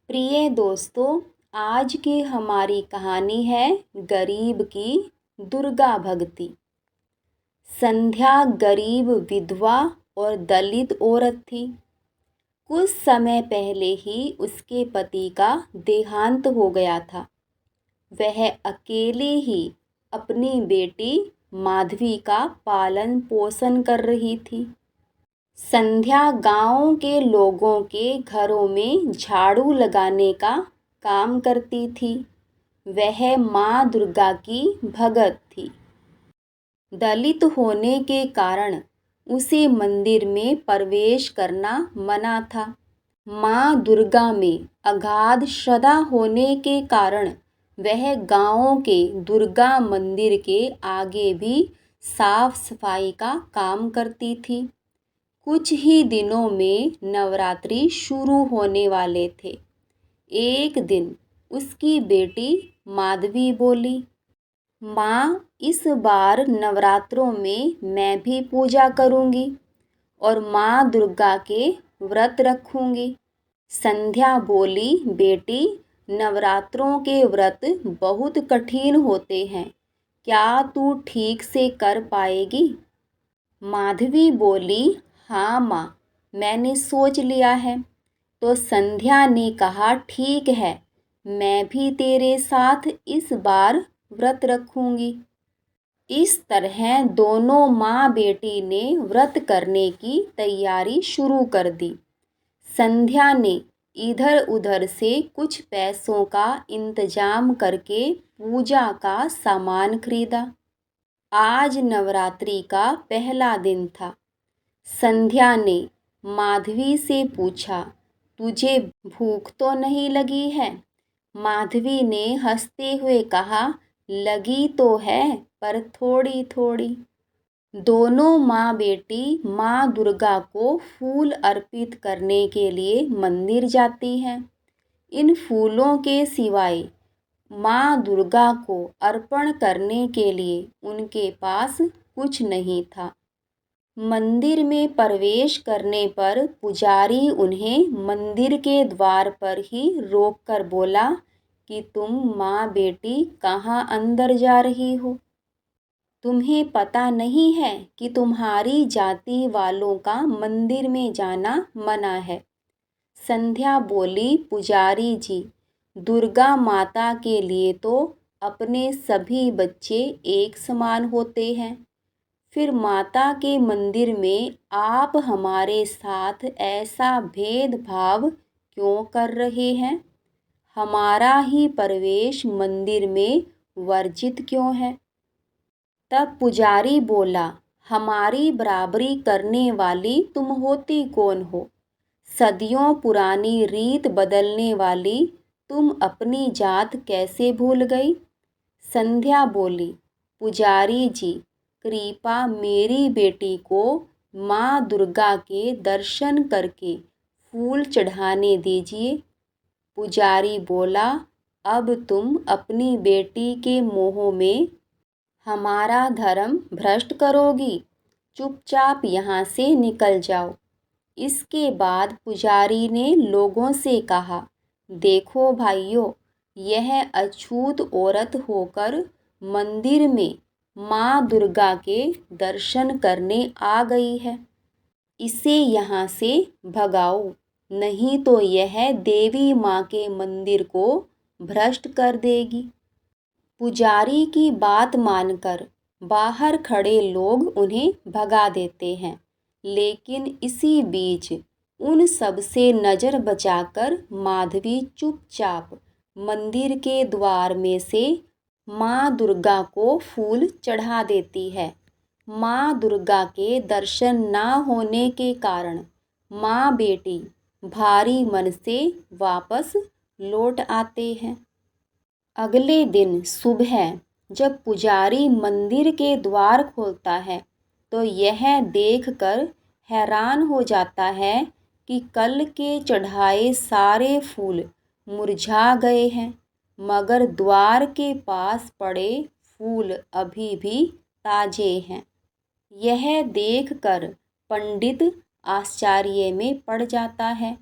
प्रिय दोस्तों, आज की हमारी कहानी है गरीब की दुर्गा भक्ति। संध्या गरीब विधवा और दलित औरत थी। कुछ समय पहले ही उसके पति का देहांत हो गया था। वह अकेले ही अपनी बेटी माधवी का पालन पोषण कर रही थी। संध्या गांव के लोगों के घरों में झाड़ू लगाने का काम करती थी। वह माँ दुर्गा की भगत थी। दलित होने के कारण उसे मंदिर में प्रवेश करना मना था। माँ दुर्गा में अगाध श्रद्धा होने के कारण वह गांव के दुर्गा मंदिर के आगे भी साफ सफाई का काम करती थी। कुछ ही दिनों में नवरात्रि शुरू होने वाले थे। एक दिन उसकी बेटी माधवी बोली, माँ, इस बार नवरात्रों में मैं भी पूजा करूँगी और माँ दुर्गा के व्रत रखूँगी। संध्या बोली, बेटी, नवरात्रों के व्रत बहुत कठिन होते हैं। क्या तू ठीक से कर पाएगी? माधवी बोली, हाँ माँ, मैंने सोच लिया है। तो संध्या ने कहा, ठीक है, मैं भी तेरे साथ इस बार व्रत रखूंगी। इस तरह दोनों माँ बेटी ने व्रत करने की तैयारी शुरू कर दी। संध्या ने इधर उधर से कुछ पैसों का इंतजाम करके पूजा का सामान खरीदा। आज नवरात्रि का पहला दिन था। संध्या ने माधवी से पूछा, तुझे भूख तो नहीं लगी है? माधवी ने हंसते हुए कहा, लगी तो है, पर थोड़ी थोड़ी। दोनों माँ बेटी माँ दुर्गा को फूल अर्पित करने के लिए मंदिर जाती हैं। इन फूलों के सिवाय माँ दुर्गा को अर्पण करने के लिए उनके पास कुछ नहीं था। मंदिर में प्रवेश करने पर पुजारी उन्हें मंदिर के द्वार पर ही रोककर बोला कि तुम माँ बेटी कहाँ अंदर जा रही हो? तुम्हें पता नहीं है कि तुम्हारी जाति वालों का मंदिर में जाना मना है। संध्या बोली, पुजारी जी, दुर्गा माता के लिए तो अपने सभी बच्चे एक समान होते हैं। फिर माता के मंदिर में आप हमारे साथ ऐसा भेदभाव क्यों कर रहे हैं? हमारा ही प्रवेश मंदिर में वर्जित क्यों है? तब पुजारी बोला, हमारी बराबरी करने वाली तुम होती कौन हो? सदियों पुरानी रीत बदलने वाली तुम अपनी जात कैसे भूल गई? संध्या बोली, पुजारी जी, कृपा मेरी बेटी को माँ दुर्गा के दर्शन करके फूल चढ़ाने दीजिए। पुजारी बोला, अब तुम अपनी बेटी के मोह में हमारा धर्म भ्रष्ट करोगी। चुपचाप यहाँ से निकल जाओ। इसके बाद पुजारी ने लोगों से कहा, देखो भाइयों, यह अछूत औरत होकर मंदिर में माँ दुर्गा के दर्शन करने आ गई है। इसे यहाँ से भगाओ, नहीं तो यह देवी माँ के मंदिर को भ्रष्ट कर देगी। पुजारी की बात मानकर बाहर खड़े लोग उन्हें भगा देते हैं, लेकिन इसी बीच उन सब से नज़र बचाकर माधवी चुपचाप मंदिर के द्वार में से माँ दुर्गा को फूल चढ़ा देती है। माँ दुर्गा के दर्शन न होने के कारण माँ बेटी भारी मन से वापस लौट आते हैं। अगले दिन सुबह जब पुजारी मंदिर के द्वार खोलता है तो यह देखकर हैरान हो जाता है कि कल के चढ़ाए सारे फूल मुरझा गए हैं, मगर द्वार के पास पड़े फूल अभी भी ताजे हैं। यह देखकर पंडित आश्चर्य में पड़ जाता है।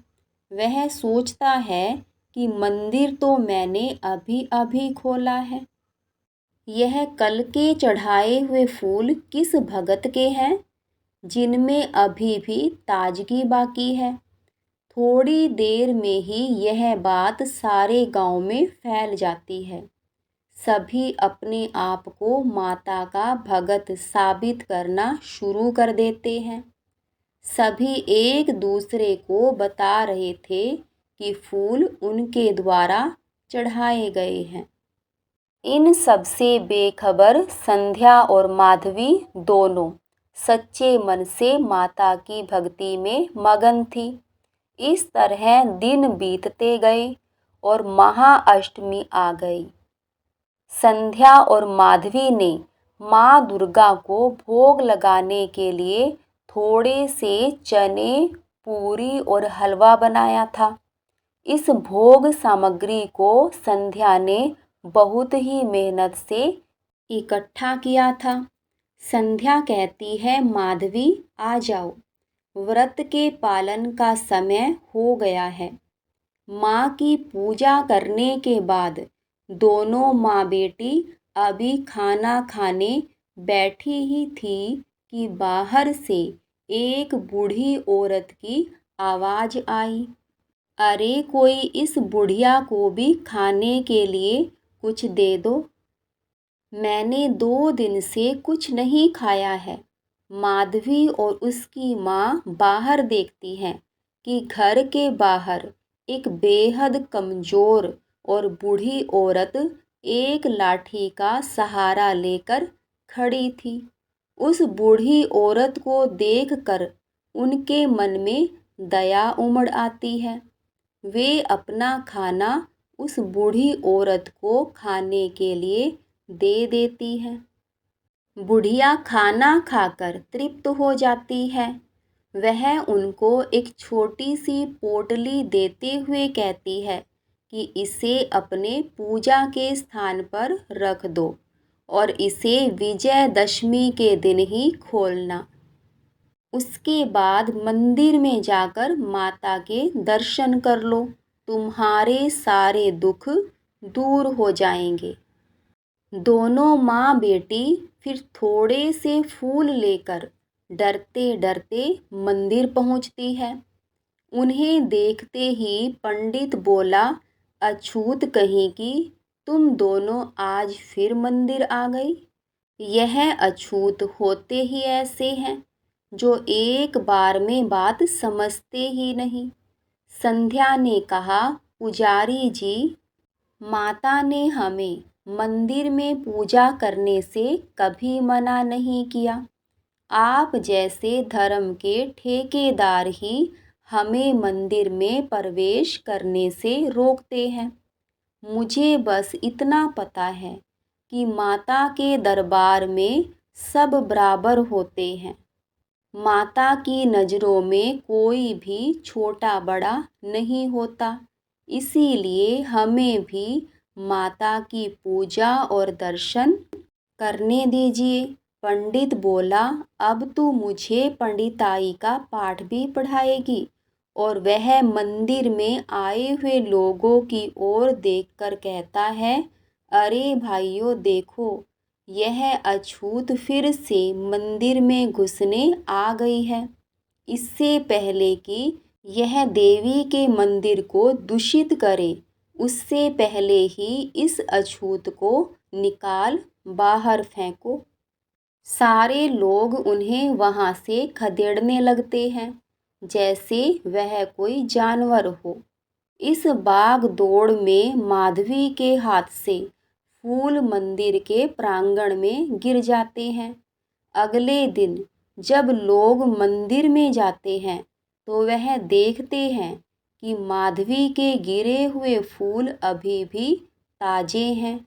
वह सोचता है कि मंदिर तो मैंने अभी अभी खोला है। यह कल के चढ़ाए हुए फूल किस भगत के हैं, जिनमें अभी भी ताजगी बाकी है। थोड़ी देर में ही यह बात सारे गांव में फैल जाती है। सभी अपने आप को माता का भगत साबित करना शुरू कर देते हैं। सभी एक दूसरे को बता रहे थे कि फूल उनके द्वारा चढ़ाए गए हैं। इन सब से बेखबर संध्या और माधवी दोनों सच्चे मन से माता की भक्ति में मगन थी। इस तरह दिन बीतते गए और महाअष्टमी आ गई। संध्या और माधवी ने माँ दुर्गा को भोग लगाने के लिए थोड़े से चने, पूरी और हलवा बनाया था। इस भोग सामग्री को संध्या ने बहुत ही मेहनत से इकट्ठा किया था। संध्या कहती है, माधवी आ जाओ, व्रत के पालन का समय हो गया है। माँ की पूजा करने के बाद दोनों माँ बेटी अभी खाना खाने बैठी ही थी कि बाहर से एक बूढ़ी औरत की आवाज़ आई, अरे कोई इस बुढ़िया को भी खाने के लिए कुछ दे दो, मैंने 2 दिन से कुछ नहीं खाया है। माधवी और उसकी माँ बाहर देखती हैं कि घर के बाहर एक बेहद कमज़ोर और बूढ़ी औरत एक लाठी का सहारा लेकर खड़ी थी। उस बूढ़ी औरत को देखकर उनके मन में दया उमड़ आती है। वे अपना खाना उस बूढ़ी औरत को खाने के लिए दे देती है। बुढ़िया खाना खाकर तृप्त हो जाती है। वह उनको एक छोटी सी पोटली देते हुए कहती है कि इसे अपने पूजा के स्थान पर रख दो और इसे विजयदशमी के दिन ही खोलना। उसके बाद मंदिर में जाकर माता के दर्शन कर लो, तुम्हारे सारे दुख दूर हो जाएंगे। दोनों माँ बेटी फिर थोड़े से फूल लेकर डरते डरते मंदिर पहुँचती है। उन्हें देखते ही पंडित बोला, अछूत कहीं की, तुम दोनों आज फिर मंदिर आ गई। यह अछूत होते ही ऐसे हैं जो एक बार में बात समझते ही नहीं। संध्या ने कहा, पुजारी जी, माता ने हमें मंदिर में पूजा करने से कभी मना नहीं किया। आप जैसे धर्म के ठेकेदार ही हमें मंदिर में प्रवेश करने से रोकते हैं। मुझे बस इतना पता है कि माता के दरबार में सब बराबर होते हैं। माता की नज़रों में कोई भी छोटा बड़ा नहीं होता, इसीलिए हमें भी माता की पूजा और दर्शन करने दीजिए। पंडित बोला, अब तू मुझे पंडिताई का पाठ भी पढ़ाएगी। और वह मंदिर में आए हुए लोगों की ओर देखकर कहता है, अरे भाइयों देखो, यह अछूत फिर से मंदिर में घुसने आ गई है। इससे पहले कि यह देवी के मंदिर को दूषित करे, उससे पहले ही इस अछूत को निकाल बाहर फेंको। सारे लोग उन्हें वहाँ से खदेड़ने लगते हैं जैसे वह कोई जानवर हो। इस भाग दौड़ में माधवी के हाथ से फूल मंदिर के प्रांगण में गिर जाते हैं। अगले दिन जब लोग मंदिर में जाते हैं तो वह देखते हैं कि माधवी के गिरे हुए फूल अभी भी ताजे हैं।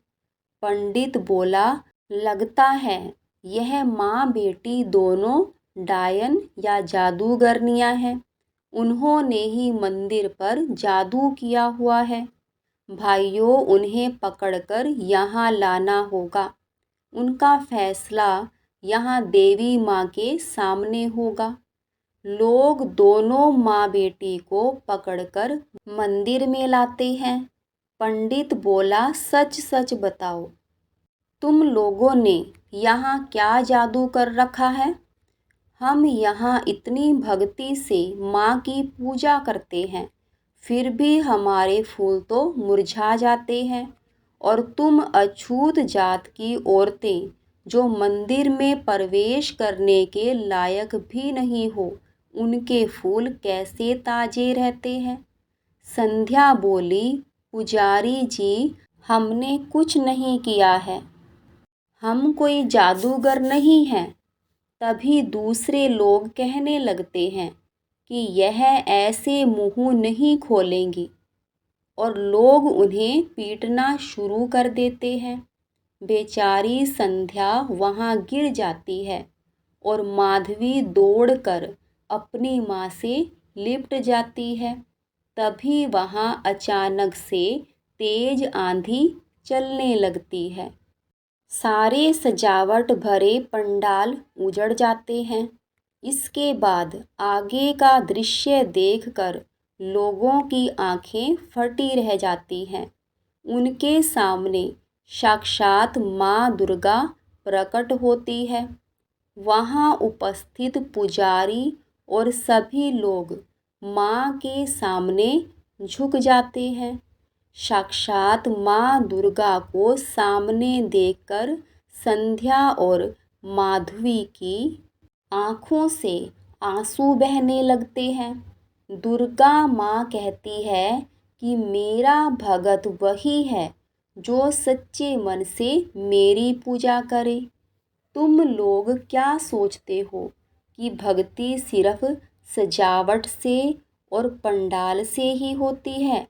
पंडित बोला, लगता है यह माँ बेटी दोनों डायन या जादूगरनियाँ हैं। उन्होंने ही मंदिर पर जादू किया हुआ है। भाइयों, उन्हें पकड़कर यहाँ लाना होगा। उनका फैसला यहाँ देवी माँ के सामने होगा। लोग दोनों माँ बेटी को पकड़कर मंदिर में लाते हैं। पंडित बोला, सच सच बताओ, तुम लोगों ने यहाँ क्या जादू कर रखा है? हम यहाँ इतनी भक्ति से माँ की पूजा करते हैं, फिर भी हमारे फूल तो मुरझा जाते हैं, और तुम अछूत जात की औरतें जो मंदिर में प्रवेश करने के लायक भी नहीं हो, उनके फूल कैसे ताजे रहते हैं? संध्या बोली, पुजारी जी, हमने कुछ नहीं किया है, हम कोई जादूगर नहीं हैं। तभी दूसरे लोग कहने लगते हैं कि यह ऐसे मुंह नहीं खोलेंगी, और लोग उन्हें पीटना शुरू कर देते हैं। बेचारी संध्या वहाँ गिर जाती है और माधवी दौड़कर अपनी माँ से लिपट जाती है। तभी वहाँ अचानक से तेज आंधी चलने लगती है। सारे सजावट भरे पंडाल उजड़ जाते हैं। इसके बाद आगे का दृश्य देखकर लोगों की आंखें फटी रह जाती हैं। उनके सामने साक्षात माँ दुर्गा प्रकट होती है। वहाँ उपस्थित पुजारी और सभी लोग माँ के सामने झुक जाते हैं। साक्षात माँ दुर्गा को सामने देखकर संध्या और माधवी की आँखों से आंसू बहने लगते हैं। दुर्गा माँ कहती है कि मेरा भगत वही है जो सच्चे मन से मेरी पूजा करे। तुम लोग क्या सोचते हो कि भक्ति सिर्फ सजावट से और पंडाल से ही होती है?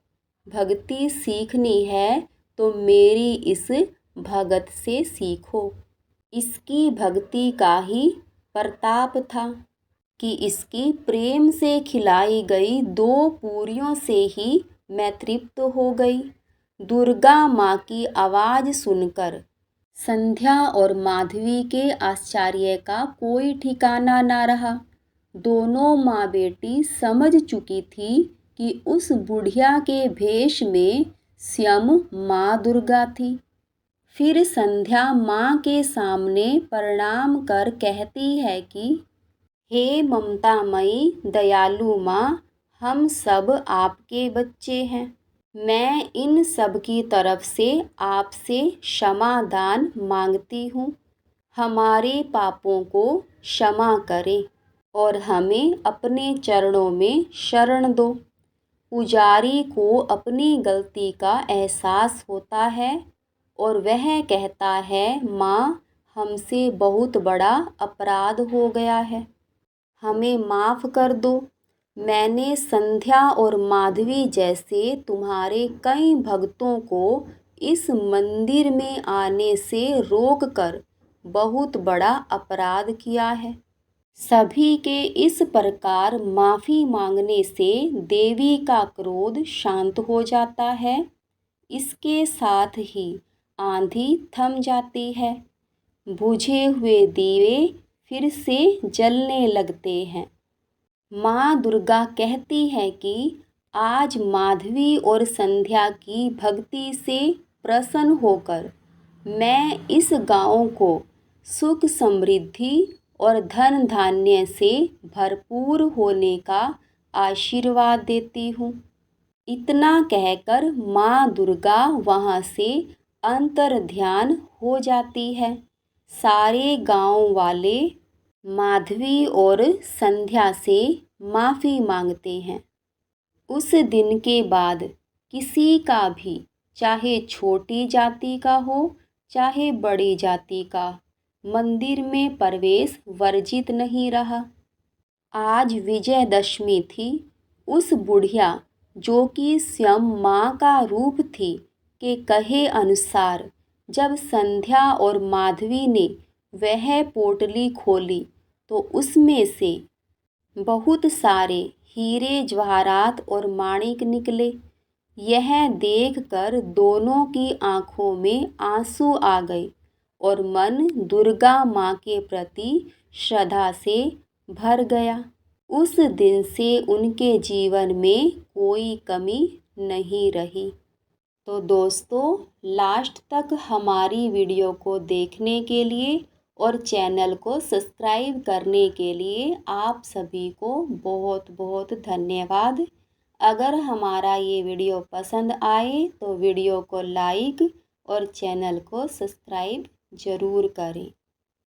भक्ति सीखनी है तो मेरी इस भगत से सीखो। इसकी भक्ति का ही प्रताप था कि इसकी प्रेम से खिलाई गई 2 पूरियों से ही मैं तृप्त हो गई। दुर्गा माँ की आवाज़ सुनकर संध्या और माधवी के आश्चर्य का कोई ठिकाना ना रहा। दोनों माँ बेटी समझ चुकी थी कि उस बुढ़िया के भेष में स्वयं माँ दुर्गा थी। फिर संध्या माँ के सामने प्रणाम कर कहती है कि हे ममतामयी दयालु माँ, हम सब आपके बच्चे हैं। मैं इन सब की तरफ से आपसे क्षमादान मांगती हूँ। हमारे पापों को क्षमा करें और हमें अपने चरणों में शरण दो। पुजारी को अपनी गलती का एहसास होता है और वह कहता है, माँ, हमसे बहुत बड़ा अपराध हो गया है, हमें माफ़ कर दो। मैंने संध्या और माधवी जैसे तुम्हारे कई भक्तों को इस मंदिर में आने से रोककर बहुत बड़ा अपराध किया है। सभी के इस प्रकार माफ़ी मांगने से देवी का क्रोध शांत हो जाता है। इसके साथ ही आंधी थम जाती है। बुझे हुए दीवे फिर से जलने लगते हैं। माँ दुर्गा कहती है कि आज माधवी और संध्या की भक्ति से प्रसन्न होकर मैं इस गांव को सुख समृद्धि और धन धान्य से भरपूर होने का आशीर्वाद देती हूँ। इतना कहकर माँ दुर्गा वहाँ से अंतर ध्यान हो जाती है। सारे गांव वाले माधवी और संध्या से माफ़ी मांगते हैं। उस दिन के बाद किसी का भी, चाहे छोटी जाति का हो चाहे बड़ी जाति का, मंदिर में प्रवेश वर्जित नहीं रहा। आज विजयदशमी थी। उस बुढ़िया जो कि स्वयं माँ का रूप थी के कहे अनुसार जब संध्या और माधवी ने वह पोटली खोली तो उसमें से बहुत सारे हीरे जवाहरात और माणिक निकले। यह देखकर दोनों की आंखों में आंसू आ गए और मन दुर्गा माँ के प्रति श्रद्धा से भर गया। उस दिन से उनके जीवन में कोई कमी नहीं रही। तो दोस्तों, लास्ट तक हमारी वीडियो को देखने के लिए और चैनल को सब्सक्राइब करने के लिए आप सभी को बहुत बहुत धन्यवाद। अगर हमारा ये वीडियो पसंद आए तो वीडियो को लाइक और चैनल को सब्सक्राइब ज़रूर करें।